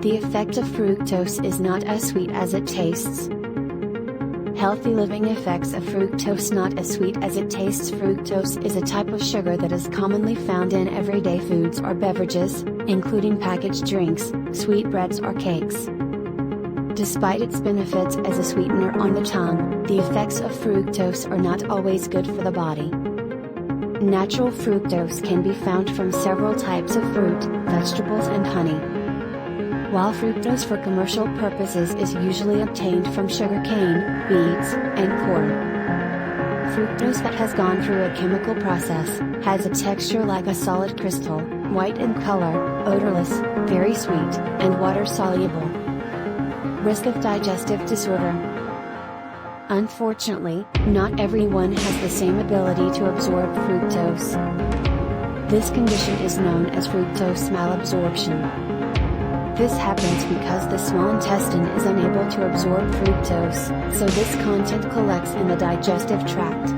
The effect of fructose is not as sweet as it tastes. Healthy living effects of fructose. Not as sweet as it tastes. Fructose is a type of sugar that is commonly found in everyday foods or beverages, including packaged drinks, sweetbreads or cakes. Despite its benefits as a sweetener on the tongue, the effects of fructose are not always good for the body. Natural fructose can be found from several types of fruit, vegetables and honey. While fructose for commercial purposes is usually obtained from sugarcane, beets, and corn. Fructose that has gone through a chemical process, has a texture like a solid crystal, white in color, odorless, very sweet, and water-soluble. Risk of digestive disorder. Unfortunately, not everyone has the same ability to absorb fructose. This condition is known as fructose malabsorption. This happens because the small intestine is unable to absorb fructose, so this content collects in the digestive tract.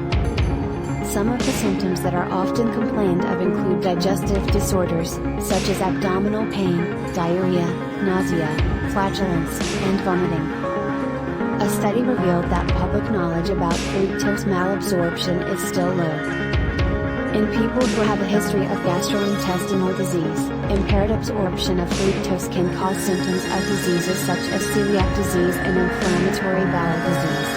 Some of the symptoms that are often complained of include digestive disorders, such as abdominal pain, diarrhea, nausea, flatulence, and vomiting. A study revealed that public knowledge about fructose malabsorption is still low. In people who have a history of gastrointestinal disease, impaired absorption of fructose can cause symptoms of diseases such as celiac disease and inflammatory bowel disease.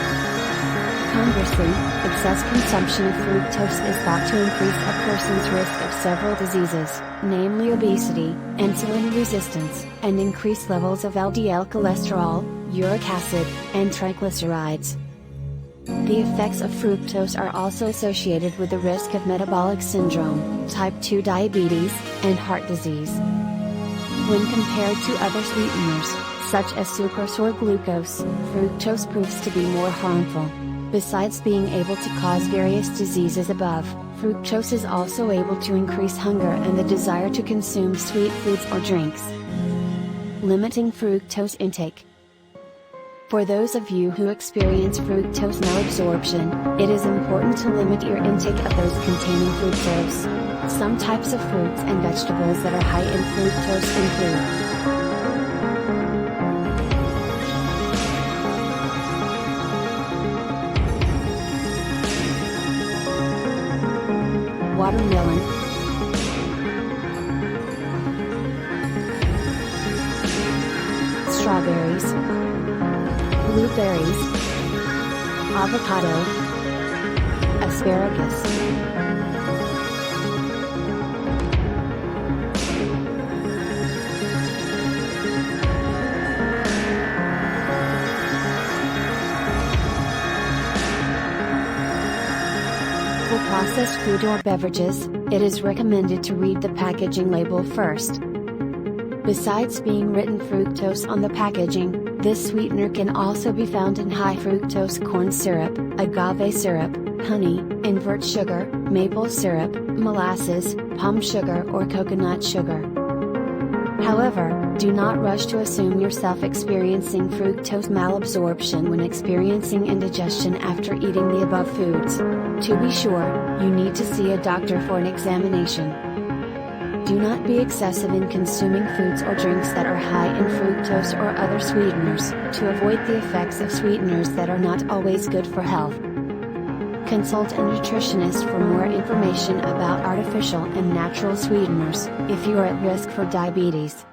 Conversely, excess consumption of fructose is thought to increase a person's risk of several diseases, namely obesity, insulin resistance, and increased levels of LDL cholesterol, uric acid, and triglycerides. The effects of fructose are also associated with the risk of metabolic syndrome, type 2 diabetes, and heart disease. When compared to other sweeteners, such as sucrose or glucose, fructose proves to be more harmful. Besides being able to cause various diseases above, fructose is also able to increase hunger and the desire to consume sweet foods or drinks. Limiting fructose intake. For those of you who experience fructose malabsorption, it is important to limit your intake of those containing fructose. Some types of fruits and vegetables that are high in fructose include watermelon, strawberries, blueberries, avocado, asparagus. For processed food or beverages, it is recommended to read the packaging label first. Besides being written fructose on the packaging, this sweetener can also be found in high fructose corn syrup, agave syrup, honey, invert sugar, maple syrup, molasses, palm sugar or coconut sugar. However, do not rush to assume yourself experiencing fructose malabsorption when experiencing indigestion after eating the above foods. To be sure, you need to see a doctor for an examination. Do not be excessive in consuming foods or drinks that are high in fructose or other sweeteners, to avoid the effects of sweeteners that are not always good for health. Consult a nutritionist for more information about artificial and natural sweeteners, if you are at risk for diabetes.